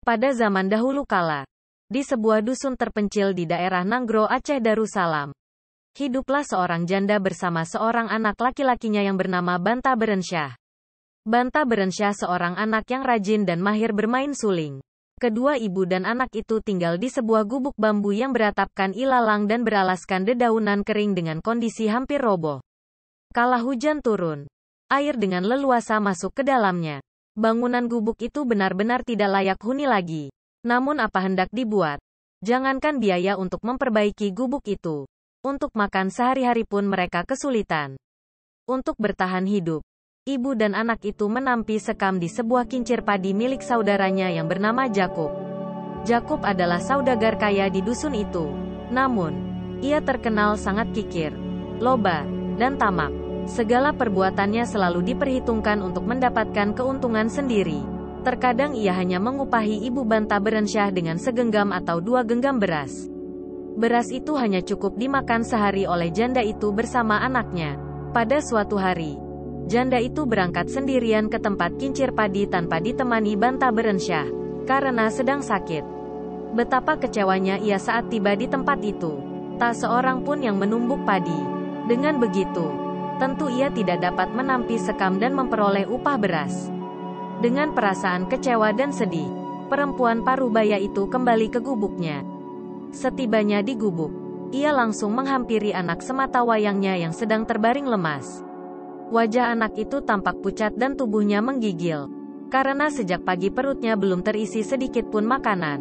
Pada zaman dahulu kala, di sebuah dusun terpencil di daerah Nanggro, Aceh Darussalam, hiduplah seorang janda bersama seorang anak laki-lakinya yang bernama Banta Berensyah. Banta Berensyah seorang anak yang rajin dan mahir bermain suling. Kedua ibu dan anak itu tinggal di sebuah gubuk bambu yang beratapkan ilalang dan beralaskan dedaunan kering dengan kondisi hampir roboh. Kala hujan turun, air dengan leluasa masuk ke dalamnya. Bangunan gubuk itu benar-benar tidak layak huni lagi. Namun apa hendak dibuat? Jangankan biaya untuk memperbaiki gubuk itu. Untuk makan sehari-hari pun mereka kesulitan. Untuk bertahan hidup, ibu dan anak itu menampi sekam di sebuah kincir padi milik saudaranya yang bernama Jakub. Jakub adalah saudagar kaya di dusun itu. Namun, ia terkenal sangat kikir, loba, dan tamak. Segala perbuatannya selalu diperhitungkan untuk mendapatkan keuntungan sendiri. Terkadang ia hanya mengupahi ibu Banta Berensyah dengan segenggam atau 2 genggam beras. Beras itu hanya cukup dimakan sehari oleh janda itu bersama anaknya. Pada suatu hari, janda itu berangkat sendirian ke tempat kincir padi tanpa ditemani Banta Berensyah, karena sedang sakit. Betapa kecewanya ia saat tiba di tempat itu. Tak seorang pun yang menumbuk padi. Dengan begitu, tentu ia tidak dapat menampi sekam dan memperoleh upah beras. Dengan perasaan kecewa dan sedih, perempuan parubaya itu kembali ke gubuknya. Setibanya di gubuk, ia langsung menghampiri anak sematawayangnya yang sedang terbaring lemas. Wajah anak itu tampak pucat dan tubuhnya menggigil, karena sejak pagi perutnya belum terisi sedikit pun makanan.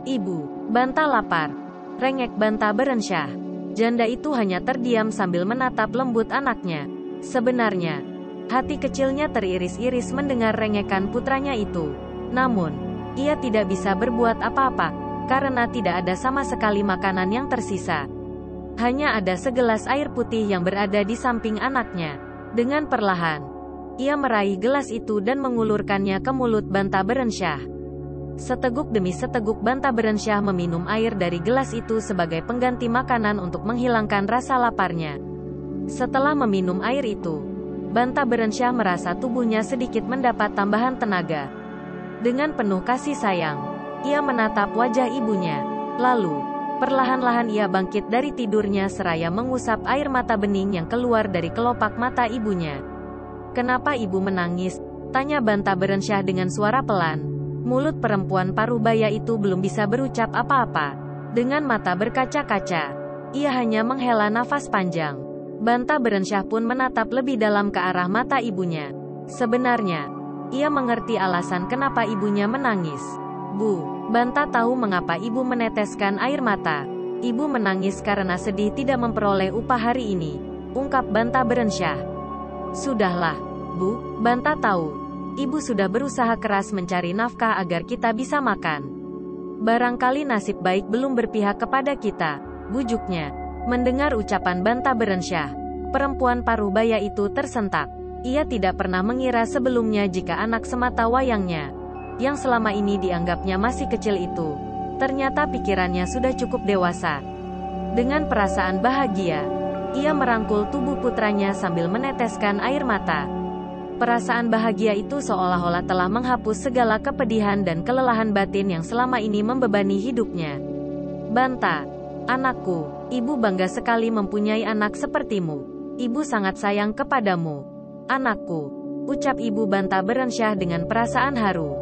"Ibu, Banta lapar," rengek Banta Berensyah. Janda itu hanya terdiam sambil menatap lembut anaknya. Sebenarnya, hati kecilnya teriris-iris mendengar rengekan putranya itu. Namun, ia tidak bisa berbuat apa-apa, karena tidak ada sama sekali makanan yang tersisa. Hanya ada segelas air putih yang berada di samping anaknya. Dengan perlahan, ia meraih gelas itu dan mengulurkannya ke mulut Banta Berensyah. Seteguk demi seteguk Banta Berensyah meminum air dari gelas itu sebagai pengganti makanan untuk menghilangkan rasa laparnya. Setelah meminum air itu, Banta Berensyah merasa tubuhnya sedikit mendapat tambahan tenaga. Dengan penuh kasih sayang, ia menatap wajah ibunya. Lalu, perlahan-lahan ia bangkit dari tidurnya seraya mengusap air mata bening yang keluar dari kelopak mata ibunya. "Kenapa ibu menangis?" tanya Banta Berensyah dengan suara pelan. Mulut perempuan parubaya itu belum bisa berucap apa-apa. Dengan mata berkaca-kaca, ia hanya menghela nafas panjang. Banta Berensyah pun menatap lebih dalam ke arah mata ibunya. Sebenarnya, ia mengerti alasan kenapa ibunya menangis. "Bu, Banta tahu mengapa ibu meneteskan air mata. Ibu menangis karena sedih tidak memperoleh upah hari ini," ungkap Banta Berensyah. "Sudahlah, Bu, Banta tahu. Ibu sudah berusaha keras mencari nafkah agar kita bisa makan. Barangkali nasib baik belum berpihak kepada kita," bujuknya. Mendengar ucapan Banta Berensyah, perempuan parubaya itu tersentak. Ia tidak pernah mengira sebelumnya jika anak sematawayangnya, yang selama ini dianggapnya masih kecil itu, ternyata pikirannya sudah cukup dewasa. Dengan perasaan bahagia, ia merangkul tubuh putranya sambil meneteskan air mata. Perasaan bahagia itu seolah-olah telah menghapus segala kepedihan dan kelelahan batin yang selama ini membebani hidupnya. "Banta, anakku, ibu bangga sekali mempunyai anak sepertimu. Ibu sangat sayang kepadamu, anakku," ucap ibu Banta Berensyah dengan perasaan haru.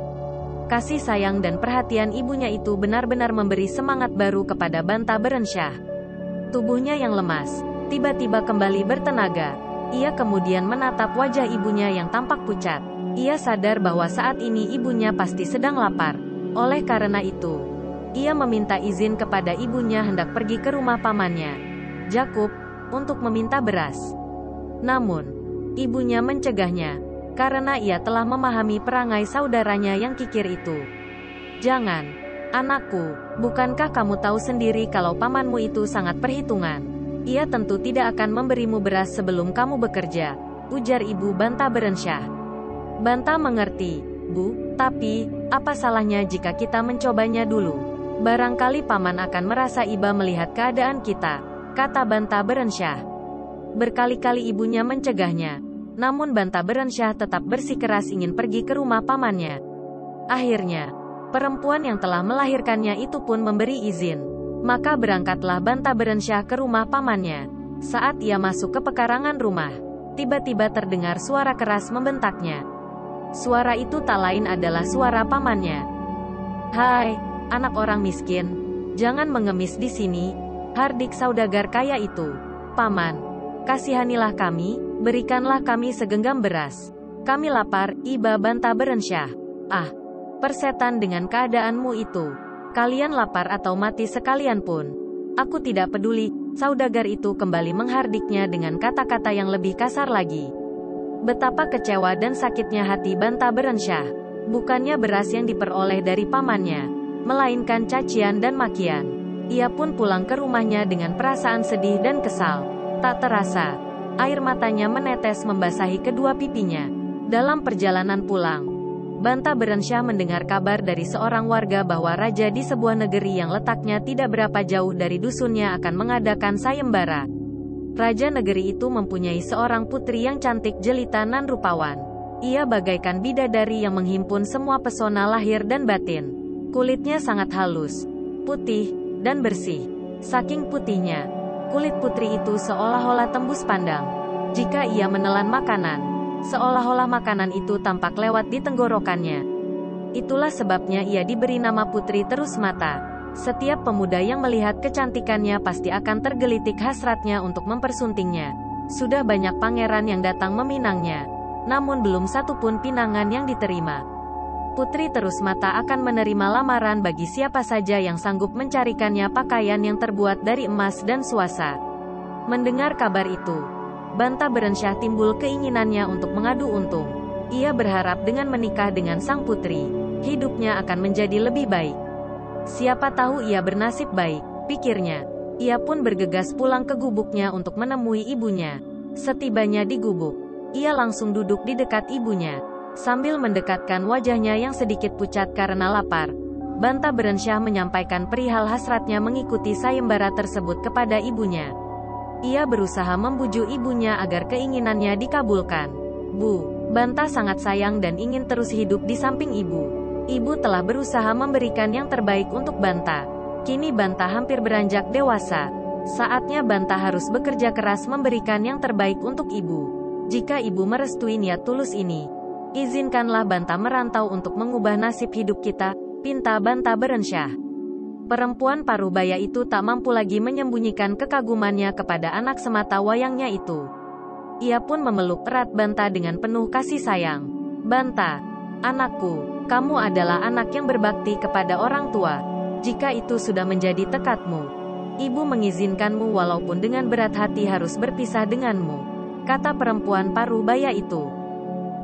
Kasih sayang dan perhatian ibunya itu benar-benar memberi semangat baru kepada Banta Berensyah. Tubuhnya yang lemas, tiba-tiba kembali bertenaga. Ia kemudian menatap wajah ibunya yang tampak pucat. Ia sadar bahwa saat ini ibunya pasti sedang lapar. Oleh karena itu, ia meminta izin kepada ibunya hendak pergi ke rumah pamannya, Jakub, untuk meminta beras. Namun, ibunya mencegahnya, karena ia telah memahami perangai saudaranya yang kikir itu. "Jangan, anakku, bukankah kamu tahu sendiri kalau pamanmu itu sangat perhitungan? Ia tentu tidak akan memberimu beras sebelum kamu bekerja," ujar ibu Banta Berensyah. "Banta mengerti, Bu, tapi, apa salahnya jika kita mencobanya dulu? Barangkali paman akan merasa iba melihat keadaan kita," kata Banta Berensyah. Berkali-kali ibunya mencegahnya, namun Banta Berensyah tetap bersikeras ingin pergi ke rumah pamannya. Akhirnya, Perempuan yang telah melahirkannya itu pun memberi izin. Maka berangkatlah Banta Berensyah ke rumah pamannya. Saat ia masuk ke pekarangan rumah, tiba-tiba terdengar suara keras membentaknya. Suara itu tak lain adalah suara pamannya. "Hai, anak orang miskin, jangan mengemis di sini. Hardik saudagar kaya itu. Paman, kasihanilah kami, berikanlah kami segenggam beras. Kami lapar," iba Banta Berensyah. "Ah, persetan dengan keadaanmu itu. Kalian lapar atau mati sekalian pun aku tidak peduli." Saudagar itu kembali menghardiknya dengan kata-kata yang lebih kasar lagi. Betapa kecewa dan sakitnya hati Banta Berensyah. Bukannya beras yang diperoleh dari pamannya, melainkan cacian dan makian. Ia pun pulang ke rumahnya dengan perasaan sedih dan kesal. Tak terasa, air matanya menetes membasahi kedua pipinya. Dalam perjalanan pulang, Banta Berensyah mendengar kabar dari seorang warga bahwa raja di sebuah negeri yang letaknya tidak berapa jauh dari dusunnya akan mengadakan sayembara. Raja negeri itu mempunyai seorang putri yang cantik jelita nan rupawan. Ia bagaikan bidadari yang menghimpun semua pesona lahir dan batin. Kulitnya sangat halus, putih, dan bersih. Saking putihnya, kulit putri itu seolah-olah tembus pandang. Jika ia menelan makanan, seolah-olah makanan itu tampak lewat di tenggorokannya. Itulah sebabnya ia diberi nama Putri Terus Mata. Setiap pemuda yang melihat kecantikannya pasti akan tergelitik hasratnya untuk mempersuntingnya. Sudah banyak pangeran yang datang meminangnya, namun belum satu pun pinangan yang diterima. Putri Terus Mata akan menerima lamaran bagi siapa saja yang sanggup mencarikannya pakaian yang terbuat dari emas dan suasa. Mendengar kabar itu, Banta Berensyah timbul keinginannya untuk mengadu untung. Ia berharap dengan menikah dengan sang putri, hidupnya akan menjadi lebih baik. Siapa tahu ia bernasib baik, pikirnya. Ia pun bergegas pulang ke gubuknya untuk menemui ibunya. Setibanya di gubuk, ia langsung duduk di dekat ibunya. Sambil mendekatkan wajahnya yang sedikit pucat karena lapar, Banta Berensyah menyampaikan perihal hasratnya mengikuti sayembara tersebut kepada ibunya. Ia berusaha membujuk ibunya agar keinginannya dikabulkan. "Bu, Banta sangat sayang dan ingin terus hidup di samping ibu. Ibu telah berusaha memberikan yang terbaik untuk Banta. Kini Banta hampir beranjak dewasa. Saatnya Banta harus bekerja keras memberikan yang terbaik untuk ibu. Jika ibu merestui niat tulus ini, izinkanlah Banta merantau untuk mengubah nasib hidup kita," pinta Banta Berensyah. Perempuan parubaya itu tak mampu lagi menyembunyikan kekagumannya kepada anak semata wayangnya itu. Ia pun memeluk erat Banta dengan penuh kasih sayang. "Banta, anakku, kamu adalah anak yang berbakti kepada orang tua. Jika itu sudah menjadi tekadmu, ibu mengizinkanmu walaupun dengan berat hati harus berpisah denganmu," kata perempuan parubaya itu.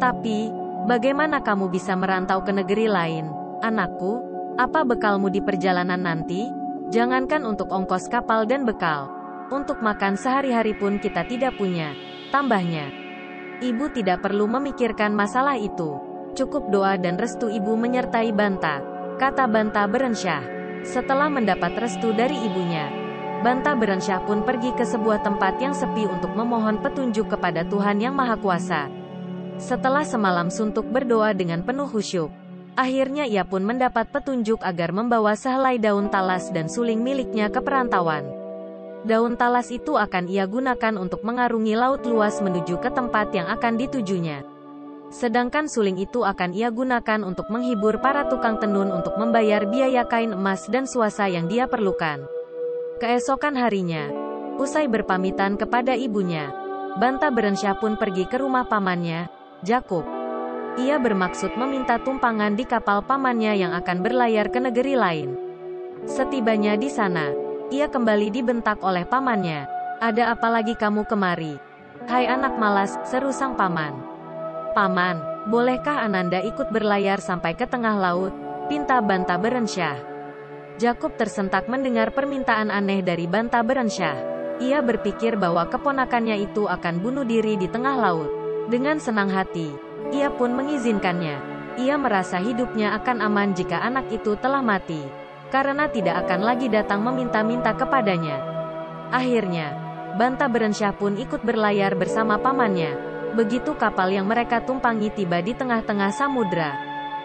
"Tapi, bagaimana kamu bisa merantau ke negeri lain, anakku? Apa bekalmu di perjalanan nanti? Jangankan untuk ongkos kapal dan bekal, untuk makan sehari-hari pun kita tidak punya," tambahnya. "Ibu tidak perlu memikirkan masalah itu. Cukup doa dan restu ibu menyertai Banta," kata Banta Berensyah. Setelah mendapat restu dari ibunya, Banta Berensyah pun pergi ke sebuah tempat yang sepi untuk memohon petunjuk kepada Tuhan Yang Maha Kuasa. Setelah semalam suntuk berdoa dengan penuh khusyuk, akhirnya ia pun mendapat petunjuk agar membawa sehelai daun talas dan suling miliknya ke perantauan. Daun talas itu akan ia gunakan untuk mengarungi laut luas menuju ke tempat yang akan ditujunya. Sedangkan suling itu akan ia gunakan untuk menghibur para tukang tenun untuk membayar biaya kain emas dan suasa yang dia perlukan. Keesokan harinya, usai berpamitan kepada ibunya, Banta Berensyah pun pergi ke rumah pamannya, Jakub. Ia bermaksud meminta tumpangan di kapal pamannya yang akan berlayar ke negeri lain. Setibanya di sana, ia kembali dibentak oleh pamannya. "Ada apa lagi kamu kemari? Hai anak malas," seru sang paman. "Paman, bolehkah Ananda ikut berlayar sampai ke tengah laut?" pinta Banta Berensyah. Jakub tersentak mendengar permintaan aneh dari Banta Berensyah. Ia berpikir bahwa keponakannya itu akan bunuh diri di tengah laut. Dengan senang hati, ia pun mengizinkannya. Ia merasa hidupnya akan aman jika anak itu telah mati, karena tidak akan lagi datang meminta-minta kepadanya. Akhirnya, Banta Berensyah pun ikut berlayar bersama pamannya. Begitu kapal yang mereka tumpangi tiba di tengah-tengah samudra,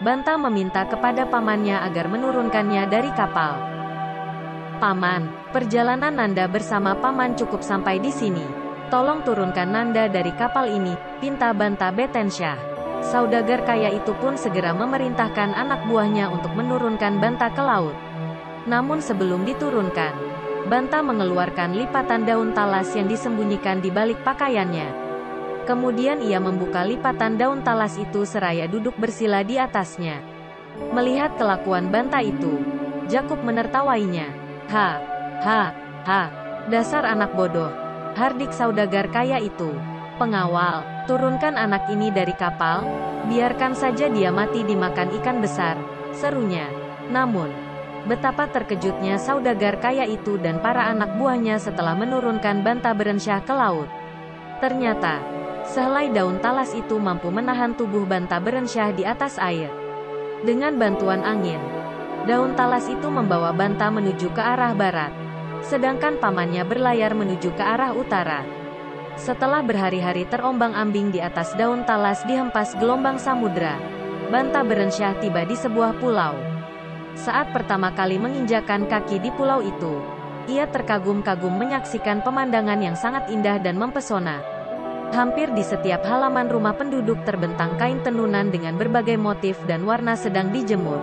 Banta meminta kepada pamannya agar menurunkannya dari kapal. Paman, perjalanan Nanda bersama paman cukup sampai di sini. Tolong turunkan Nanda dari kapal ini, pinta Banta Betensyah. Saudagar kaya itu pun segera memerintahkan anak buahnya untuk menurunkan Banta ke laut. Namun sebelum diturunkan, Banta mengeluarkan lipatan daun talas yang disembunyikan di balik pakaiannya. Kemudian ia membuka lipatan daun talas itu seraya duduk bersila di atasnya. Melihat kelakuan Banta itu, Jakub menertawainya. Ha, ha, ha, dasar anak bodoh, hardik saudagar kaya itu. Pengawal, turunkan anak ini dari kapal, biarkan saja dia mati dimakan ikan besar, serunya. Namun, betapa terkejutnya saudagar kaya itu dan para anak buahnya setelah menurunkan Banta Berensyah ke laut. Ternyata, sehelai daun talas itu mampu menahan tubuh Banta Berensyah di atas air. Dengan bantuan angin, daun talas itu membawa Banta menuju ke arah barat, sedangkan pamannya berlayar menuju ke arah utara. Setelah berhari-hari terombang-ambing di atas daun talas dihempas gelombang samudra, Banta Berensyah tiba di sebuah pulau. Saat pertama kali menginjakan kaki di pulau itu, ia terkagum-kagum menyaksikan pemandangan yang sangat indah dan mempesona. Hampir di setiap halaman rumah penduduk terbentang kain tenunan dengan berbagai motif dan warna sedang dijemur.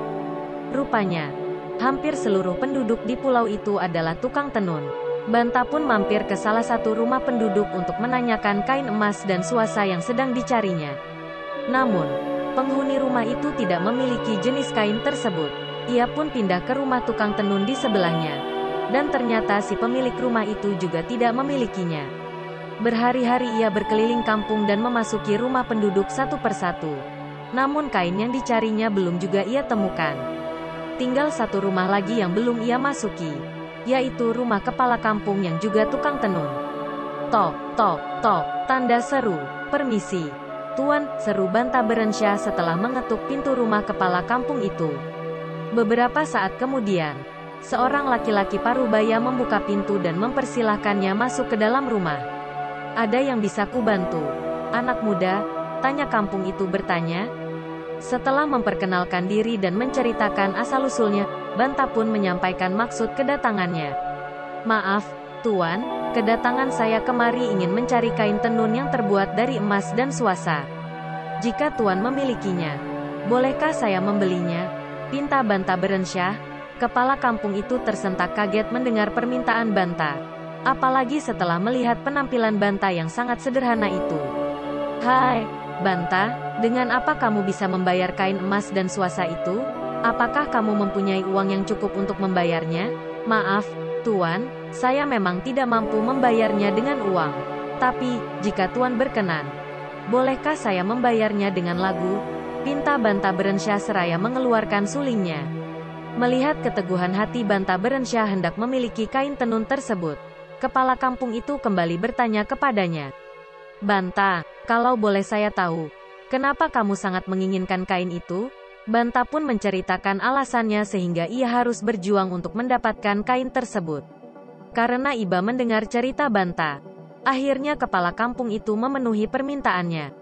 Rupanya, hampir seluruh penduduk di pulau itu adalah tukang tenun. Banta pun mampir ke salah satu rumah penduduk untuk menanyakan kain emas dan suasa yang sedang dicarinya. Namun, penghuni rumah itu tidak memiliki jenis kain tersebut. Ia pun pindah ke rumah tukang tenun di sebelahnya. Dan ternyata si pemilik rumah itu juga tidak memilikinya. Berhari-hari ia berkeliling kampung dan memasuki rumah penduduk satu persatu. Namun kain yang dicarinya belum juga ia temukan. Tinggal satu rumah lagi yang belum ia masuki, yaitu rumah kepala kampung yang juga tukang tenun. Tok, tok, tok, tanda seru, permisi. Tuan, seru Banta Berensyah setelah mengetuk pintu rumah kepala kampung itu. Beberapa saat kemudian, seorang laki-laki parubaya membuka pintu dan mempersilahkannya masuk ke dalam rumah. Ada yang bisa kubantu, anak muda? Tanya kampung itu bertanya. Setelah memperkenalkan diri dan menceritakan asal-usulnya, Banta pun menyampaikan maksud kedatangannya. Maaf, Tuan, kedatangan saya kemari ingin mencari kain tenun yang terbuat dari emas dan suasa. Jika Tuan memilikinya, bolehkah saya membelinya? Pinta Banta Berensyah. Kepala kampung itu tersentak kaget mendengar permintaan Banta. Apalagi setelah melihat penampilan Banta yang sangat sederhana itu. Hai, Banta, dengan apa kamu bisa membayar kain emas dan suasa itu? Apakah kamu mempunyai uang yang cukup untuk membayarnya? Maaf, Tuan, saya memang tidak mampu membayarnya dengan uang. Tapi, jika Tuan berkenan, bolehkah saya membayarnya dengan lagu? Pinta Banta Berensyah seraya mengeluarkan sulingnya. Melihat keteguhan hati Banta Berensyah hendak memiliki kain tenun tersebut, kepala kampung itu kembali bertanya kepadanya. Banta, kalau boleh saya tahu, kenapa kamu sangat menginginkan kain itu? Banta pun menceritakan alasannya sehingga ia harus berjuang untuk mendapatkan kain tersebut. Karena iba mendengar cerita Banta, akhirnya kepala kampung itu memenuhi permintaannya.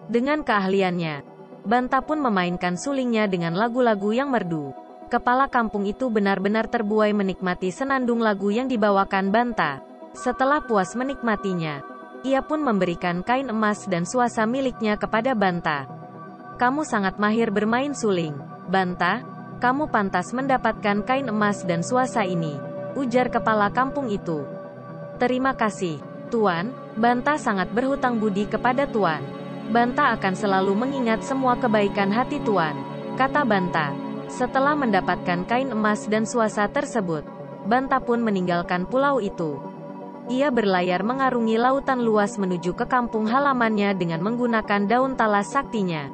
Dengan keahliannya, Banta pun memainkan sulingnya dengan lagu-lagu yang merdu. Kepala kampung itu benar-benar terbuai menikmati senandung lagu yang dibawakan Banta. Setelah puas menikmatinya, ia pun memberikan kain emas dan suasa miliknya kepada Banta. Kamu sangat mahir bermain suling, Banta. Kamu pantas mendapatkan kain emas dan suasa ini, ujar kepala kampung itu. Terima kasih, Tuan. Banta sangat berhutang budi kepada Tuan. Banta akan selalu mengingat semua kebaikan hati Tuan, kata Banta. Setelah mendapatkan kain emas dan suasa tersebut, Banta pun meninggalkan pulau itu. Ia berlayar mengarungi lautan luas menuju ke kampung halamannya dengan menggunakan daun talas saktinya.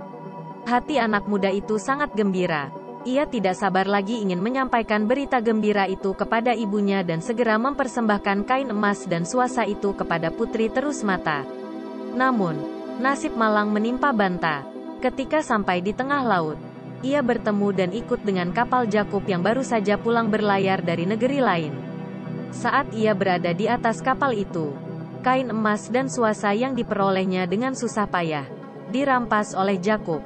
Hati anak muda itu sangat gembira. Ia tidak sabar lagi ingin menyampaikan berita gembira itu kepada ibunya dan segera mempersembahkan kain emas dan suasa itu kepada putri Terusmata. Namun, nasib malang menimpa Banta. Ketika sampai di tengah laut, ia bertemu dan ikut dengan kapal Jakub yang baru saja pulang berlayar dari negeri lain. Saat ia berada di atas kapal itu, kain emas dan suasa yang diperolehnya dengan susah payah dirampas oleh Jakub.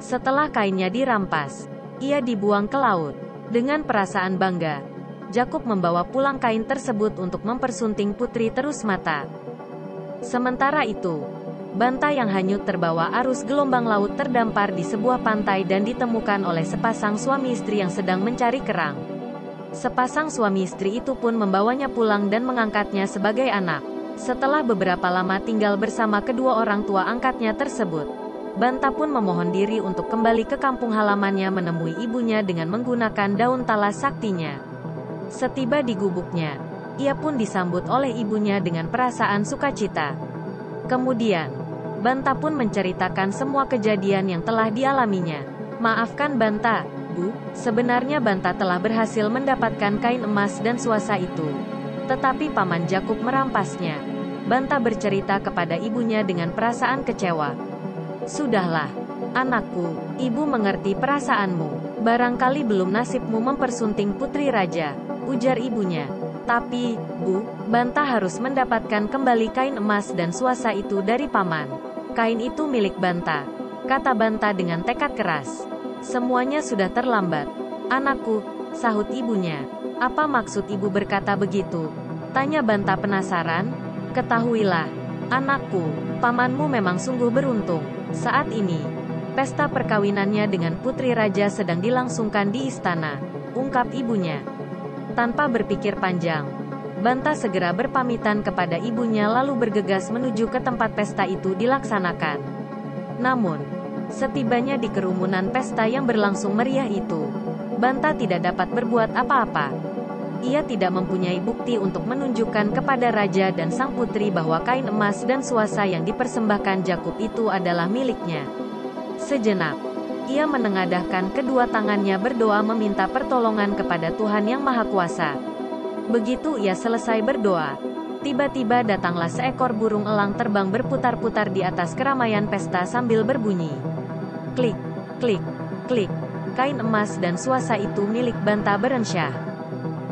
Setelah kainnya dirampas, ia dibuang ke laut. Dengan perasaan bangga, Jakub membawa pulang kain tersebut untuk mempersunting putri Terusmata. Sementara itu, Banta yang hanyut terbawa arus gelombang laut terdampar di sebuah pantai dan ditemukan oleh sepasang suami istri yang sedang mencari kerang. Sepasang suami istri itu pun membawanya pulang dan mengangkatnya sebagai anak. Setelah beberapa lama tinggal bersama kedua orang tua angkatnya tersebut, Banta pun memohon diri untuk kembali ke kampung halamannya menemui ibunya dengan menggunakan daun talas saktinya. Setiba di gubuknya, ia pun disambut oleh ibunya dengan perasaan sukacita. Kemudian, Banta pun menceritakan semua kejadian yang telah dialaminya. Maafkan Banta, Bu, sebenarnya Banta telah berhasil mendapatkan kain emas dan suasa itu. Tetapi Paman Jakub merampasnya. Banta bercerita kepada ibunya dengan perasaan kecewa. Sudahlah, anakku, ibu mengerti perasaanmu. Barangkali belum nasibmu mempersunting putri raja, ujar ibunya. Tapi, Bu, Banta harus mendapatkan kembali kain emas dan suasa itu dari Paman. Kain itu milik Banta, kata Banta dengan tekad keras. Semuanya sudah terlambat. Anakku, sahut ibunya. Apa maksud ibu berkata begitu? Tanya Banta penasaran. Ketahuilah, anakku, pamanmu memang sungguh beruntung. Saat ini, pesta perkawinannya dengan putri raja sedang dilangsungkan di istana, ungkap ibunya. Tanpa berpikir panjang, Banta segera berpamitan kepada ibunya lalu bergegas menuju ke tempat pesta itu dilaksanakan. Namun, setibanya di kerumunan pesta yang berlangsung meriah itu, Banta tidak dapat berbuat apa-apa. Ia tidak mempunyai bukti untuk menunjukkan kepada raja dan sang putri bahwa kain emas dan suasa yang dipersembahkan Jakub itu adalah miliknya. Sejenak, ia menengadahkan kedua tangannya berdoa meminta pertolongan kepada Tuhan Yang Maha Kuasa. Begitu ia selesai berdoa, tiba-tiba datanglah seekor burung elang terbang berputar-putar di atas keramaian pesta sambil berbunyi. Klik, klik, klik. Kain emas dan suasa itu milik Banta Berensyah.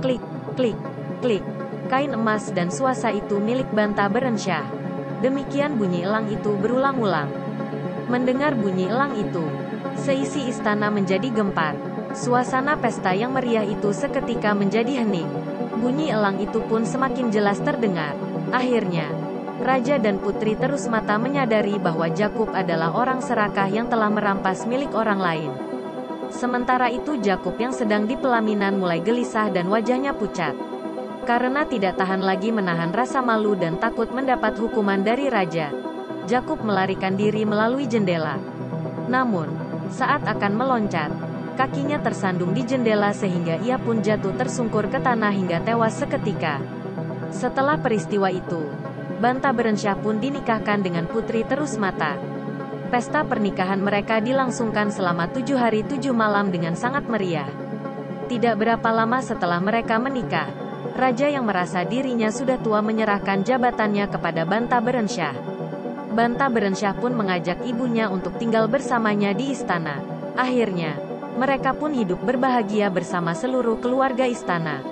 Klik, klik, klik. Kain emas dan suasa itu milik Banta Berensyah. Demikian bunyi elang itu berulang-ulang. Mendengar bunyi elang itu, seisi istana menjadi gempar. Suasana pesta yang meriah itu seketika menjadi hening. Bunyi elang itu pun semakin jelas terdengar. Akhirnya, Raja dan Putri Terusmata menyadari bahwa Jakub adalah orang serakah yang telah merampas milik orang lain. Sementara itu Jakub yang sedang di pelaminan mulai gelisah dan wajahnya pucat. Karena tidak tahan lagi menahan rasa malu dan takut mendapat hukuman dari raja, Jakub melarikan diri melalui jendela. Namun, saat akan meloncat, kakinya tersandung di jendela sehingga ia pun jatuh tersungkur ke tanah hingga tewas seketika. Setelah peristiwa itu, Banta Berensyah pun dinikahkan dengan Putri Terusmata. Pesta pernikahan mereka dilangsungkan selama 7 hari 7 malam dengan sangat meriah. Tidak berapa lama setelah mereka menikah, raja yang merasa dirinya sudah tua menyerahkan jabatannya kepada Banta Berensyah. Banta Berensyah pun mengajak ibunya untuk tinggal bersamanya di istana. Akhirnya, mereka pun hidup berbahagia bersama seluruh keluarga istana.